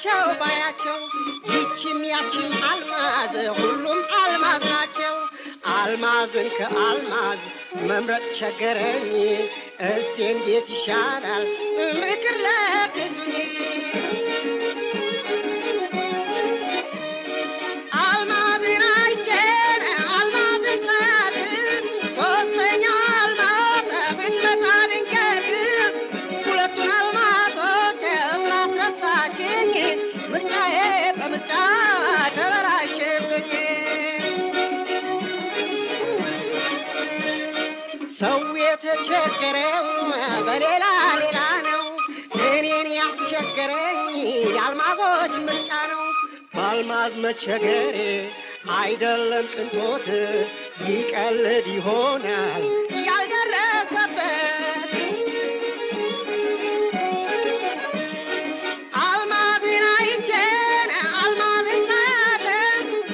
ባያቸው ባያቸው ይቺም ያቺም አልማዝ ሁሉም አልማዝ ናቸው አልማዝን ከአልማዝ መምረጥ ቸገረኝ እስቲ እንዴት ይሻላል ምክር ለግሱኝ አልማዝን አይቼን አልማዝን ሳያት ሶስተኛ አልማዝ ብትመጣ ድንገት ሁለቱን አልማዞች ስላስረሳችኝ ምርጫዬ በምርጫ ተበላሸብኝ ሰው የተቸገረው በሌላ ሌላ ነው እኔን ያስቸገረኝ የአልማዞች ምርጫ ነው በአልማዝ መቸገሬ አይደለም ቅንጦት ይቀልድ ይሆናል ያልደረሰበት አልማዝን አይቼን አልማዝን ሳያት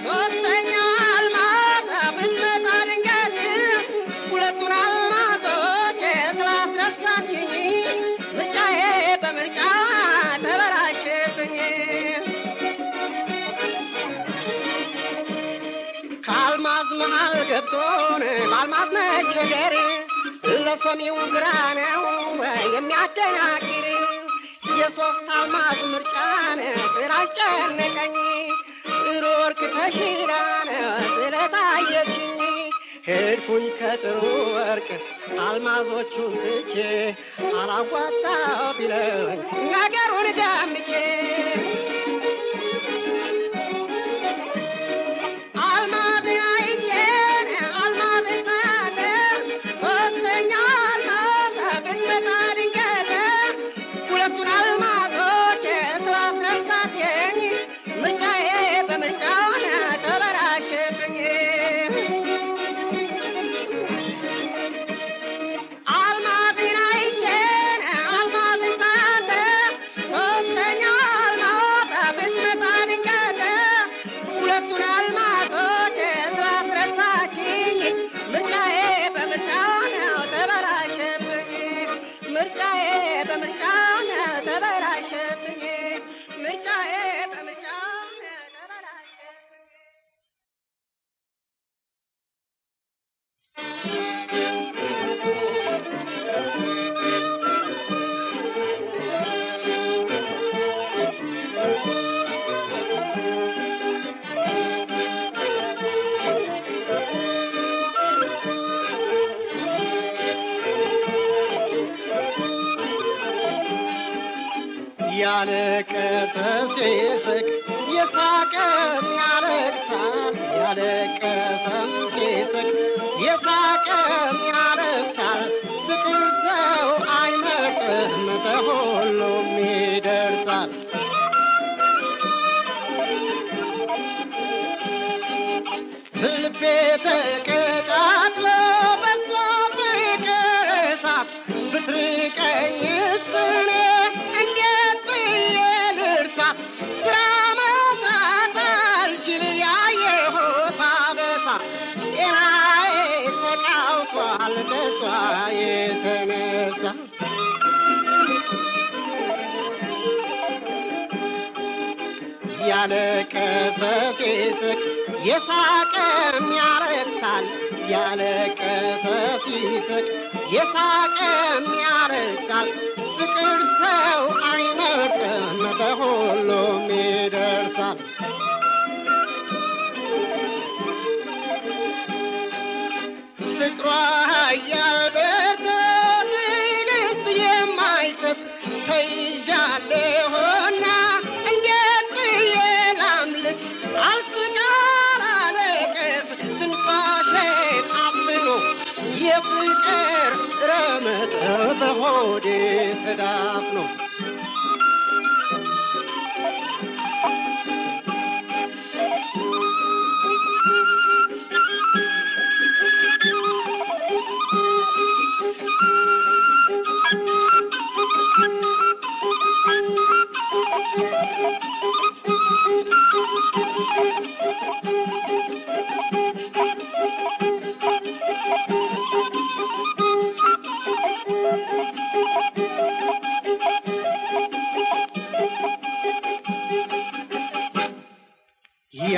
ሶስተኛ አልማዝ ብትመጣ ድንገት ሁለቱን አልማዞች ስላስረሳችኝ ምርጫዬ በምርጫ ተበላሸብኝ ከአልማዝ መሃል ገብቶን በአልማዝ መቸገሬ ለሰሚው ግራ ነው የሚያደናግር የሶስት አልማዝ ምርጫን ስላስጨነቀኝ ወርቅ ተሽላን ስለታየችኝ ሄድኩኝ ከጥሩ ወርቅ አልማዞቹን ትቼ አላዋጣ ቢለኝ ነገሩን ዳምቼ አልማዝን አይቼን አልማዝን ሳያት ሶስተኛ አልማዝ ብትመጣ ድንገት ሁለቱን አልማዞች ስላስረሳችኝ ምርጫዬ በምርጫ ተበላሸብኝ አልማዝን አይቼን አልማዝን ሳያት ሶስተኛ አልማዝ ብትመጣ ድንገት ሁለቱን አልማዞች ስላስረሳችኝ ምርጫዬ በምርጫ ተበላሸብኝ ምርጫዬ በምርጫ ተበላሸብኝ ምርጫዬ በምርጫ ተበላሸብኝ ያለቀሰ ሲስቅ የሳቀም ያለቅሳል ያለቀሰም ሲስቅ የሳቀም ያለቅሳል ፍቅር ሰው አይመርጥም በሁሉም ይደርሳል ልቤ ተቀጣጥሎ በሷ ፍቅር እሳት ብትርቀኝ እኔ እንዴት ብዬ ልርሳት ስራ መስራት አልችል ያየሁት አበሳ ጤናዬ ተቃውሷል በሷ የተነሳ ያለቀሰ ሲስቅ የሳቀም ያለቅሳል ያለቀሰ ሲስቅ የሳቀም ያለቅሳል ፍቅር ሰው አይመርጥም በሁሉም ይደርሳል ፍቅሯ ያልበርቶ ትዕግስት የማይሰጥ ተይዣለሁና እንዴት ብዬ ላምልጥ አልስቃ ላለቅስ ትንፋሼን አፍኖ የፍቅር ረመጥ በሆዴ ተዳፍኖ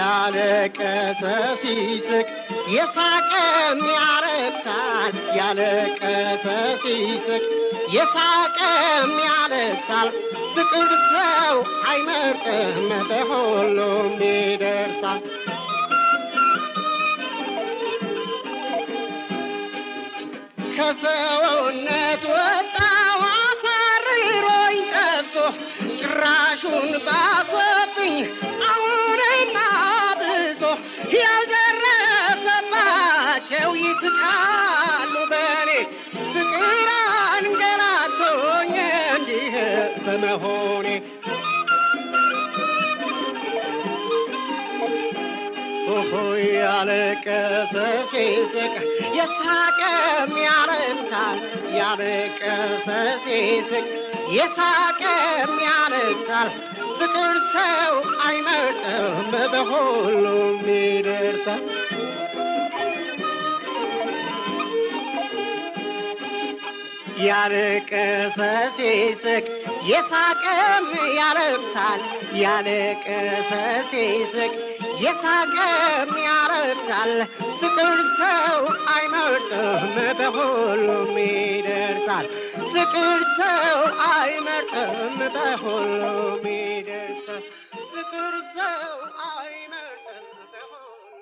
ያለቀሰ ሲስቅ የሳቀም ያረክሳል ያለቀሰ ሲስቅ የሳቀም ያረክሳል ፍቅር ሰው አይመርጥም በሁሉም ይደርሳል ከሰውነት ወጣው አሳርሮኝ ጠብቶ ጭራሹን ባሰብኝ አሁንማ ብሶ ያልደረሰባቸው ይስቃሉ በኔ ፍቅር አንገላቶኝ እንዲህ በመሆኔ ሆይ ያለቀሰ ሲስቅ የሳቀም ያረክሳል ያለቀሰ ሲስቅ የሳቀም ያረክሳል ፍቅር ሰው አይመርጥም በሁሉም ይደርሳል ያለቀሰ ሲስቅ የሳቀም ያረክሳል ያለቀሰ ሲስቅ የሳቀም ያረክሳል ፍቅር ሰው አይመርጥም በሁሉም ይደርሳል ፍቅር ሰው አይመርጥም በሁሉም ይደርሳል ፍቅር ሰው አይመርጥም በሁሉም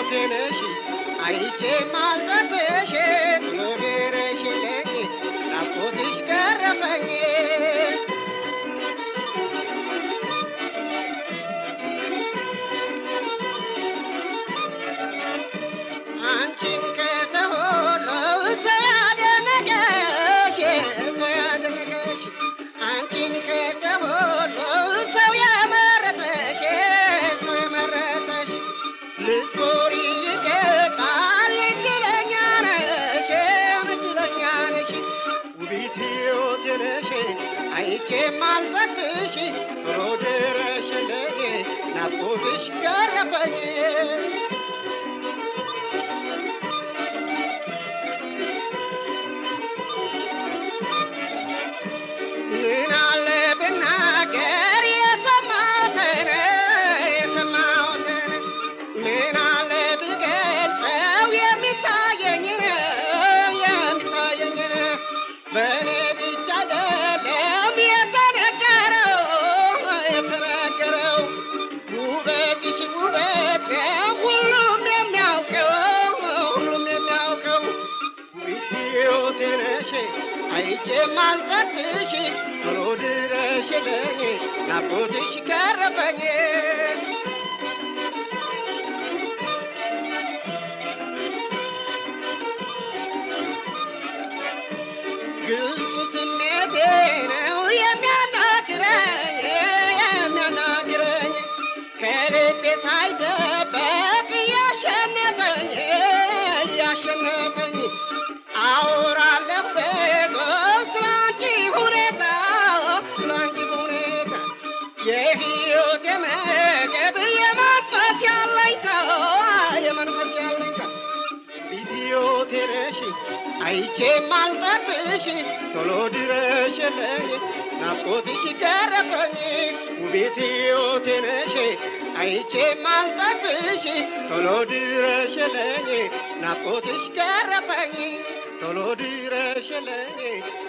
ቴነሽ አይቼ ማልጠበሽ ኖረሽልኝ ናፍቆትሽ ገረፈኝ አንቺን ከተሆነ ሰው ያደነቀሽ አንቺን ከተሆነ ሰው የመረጠሽ ልትኮሪ ይገባል እድለኛ ነሽ እድለኛ ነሽ ውቢት ሕይወት ነሽ አይቼ ማልጠብሽ ቶሎ ድረሽልኝ ናፍቆትሽ ገረፈኝ ምን አለ ብናገር የሰማሁትን ምን አለ ብገልጸው የሚታየኝን በእኔ ብቻ አይደለም የተነገረው ውበትሽ ውበት ሁሉም የሚያውቀው ውቢት ሕይወቴ ነሽ አይቼ ማልጠብሽ ቶሎ ድረሽልኝ ናፍቆትሽ ገረፈኝ ግልጹ ስሜቴ ነው የሚያናግረኝ ከልቤ ሳይደበቅ ያሸነፈኝ አወራለሁ ደግሞ ስላንቺ ሁኔታ የሕይወቴ መገብ የመንፈስ ያለኝታ ሕይወቴ ነሽ አይቼ ማልጠብሽ ቶሎ ድረሽልኝ ናፍቆትሽ ገረፈኝ ውቢት ሕይወቴ ነሽ አይቼ ማልጠብሽ ቶሎ ድረሽልኝ ናፍቆትሽ ገረፈኝ ቶሎ ድረሽልኝ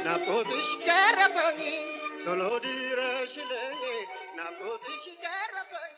ናፍቆትሽ ገረፈኝ ቶሎ ድረሽልኝ ናፍቆትሽ ገረፈኝ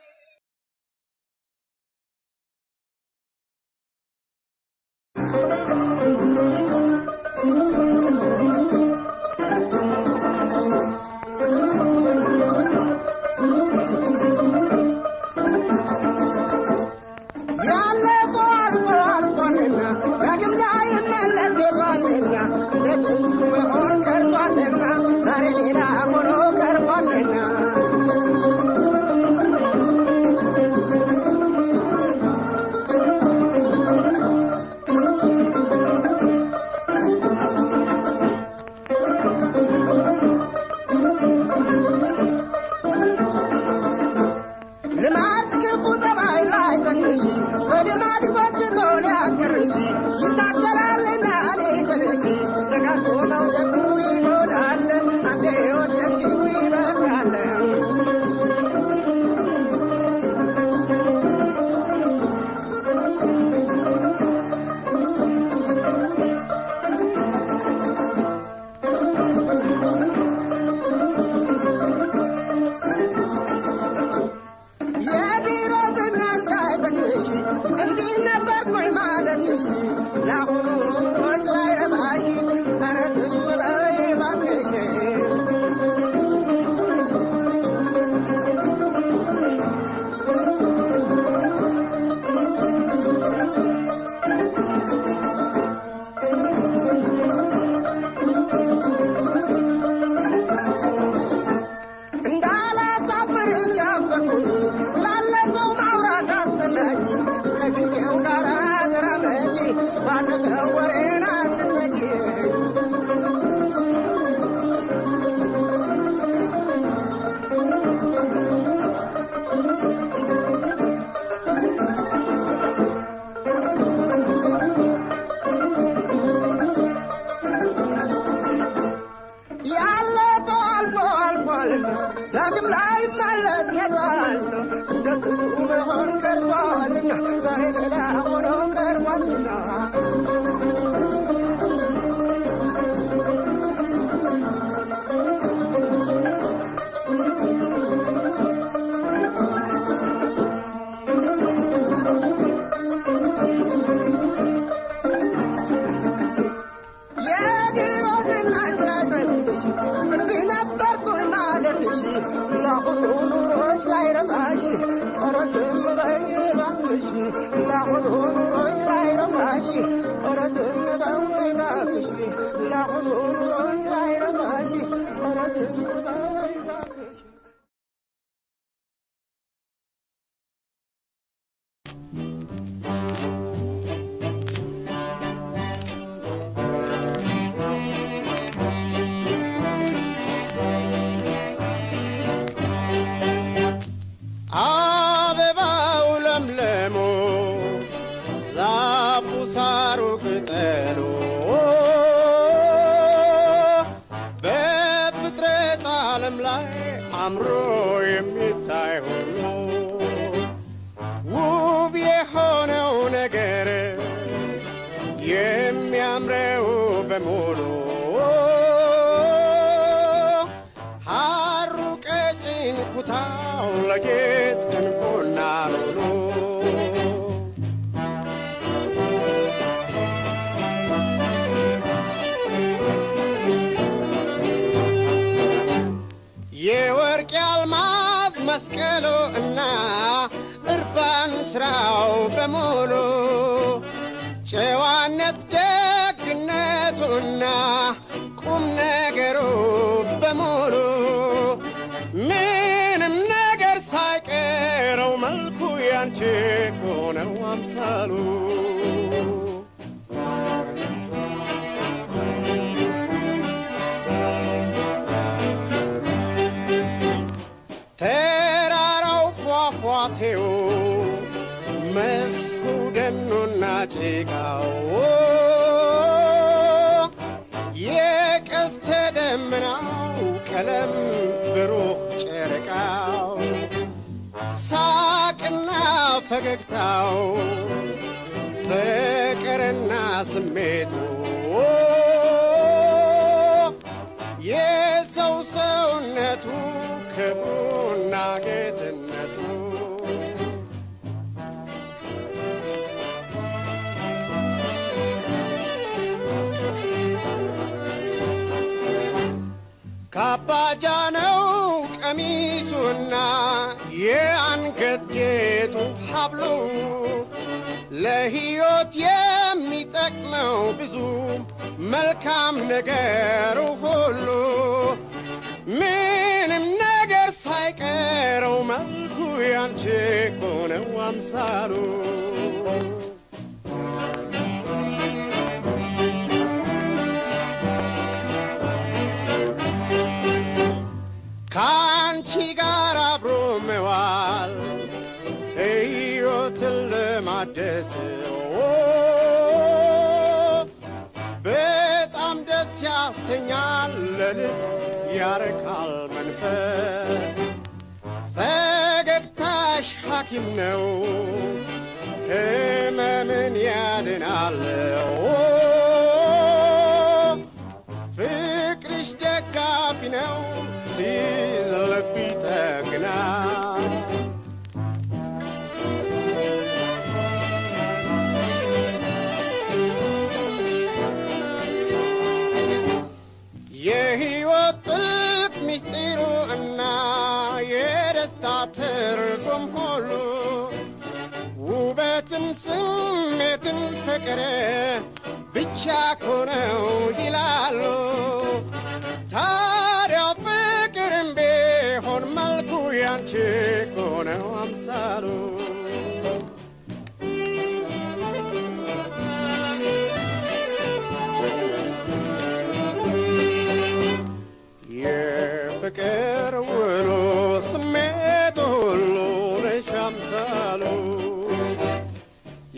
አምሳሉ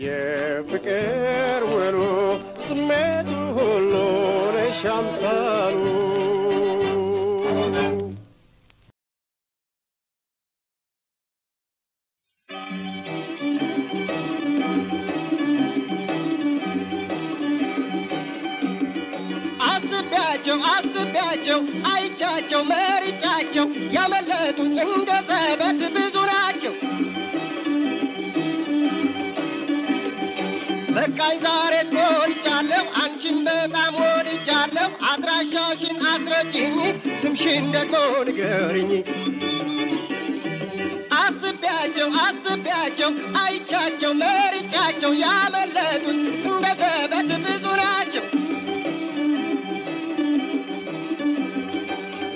የፍቅር ውሉ ስሜቱ ሁሉ ነሽ አምሳሉ አስቤያቸው አይቻቸው መርጫቸው ያመለጡኝ እንደ ዘበት ብዙ ናቸው በቃኝ ዛሬ ወድጃለሁ አንቺን በጣም ወድጃለሁ አድራሻሽን አስረጅኝ ስምሽን ደግሞ ንገሪኝ አስቤያቸው አይቻቸው መርጫቸው ያመለጡኝ እንደ ዘበት ብዙ ናቸው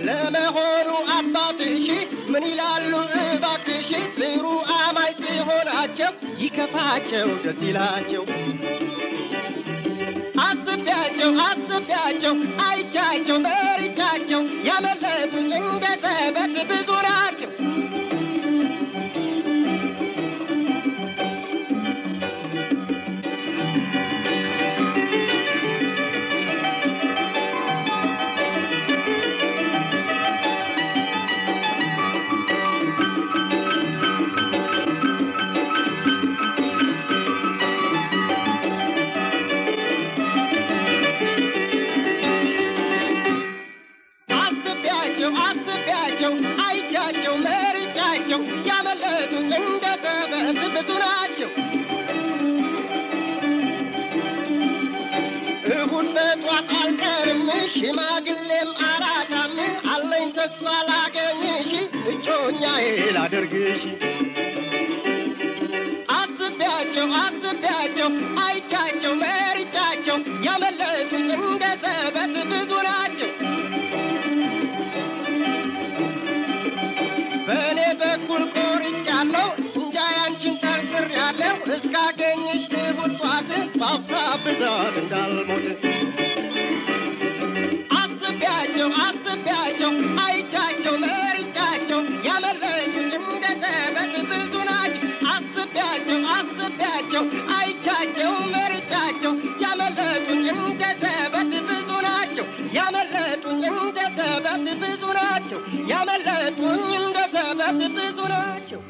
ለመሆኑ አባትሽ ምን ይላሉ እባክሽ ጥሩ አማይ ሲሆናቸው ይከፋቸው ደስ ይላቸው አስቤያቸው አይቻቸው መርጫቸው ያመለጡኝ እንደ ዘበት ብዙ ናቸው አስቤያቸው አይቻቸው መርጫቸው ያመለጡኝ እንደ ዘበት ብዙ ናቸው እሁድ በጧት አልቀርም ሽማግሌም አራዳም አለኝ ተስፋ ላገኝሽ እጮኛዬ ላደርግሽ አስቤያቸው አይቻቸው መርጫቸው ያመለጡኝ እንደ ዘበት ብዙ ናቸው በእኔ በኩል ቆርጫለሁ እንጃ ያንቺን ጠርጥሬያለሁ እስካገኝሽ እሑድ ጧት በሀሳብ ብዛት እንዳልሞት አስቤያቸው አይቻቸው መርጫቸው ያመለጡኝ እንደ ዘበት ብዙ ናቸው አስቤያቸው አይቻቸው መርጫቸው ያመለጡኝ እንደ ዘበት ብዙ ናቸው ያመለጡኝ እንደ ዘበት ብዙ ናቸው ያመለጡኝ እንደ ዘበት ብዙ ናቸው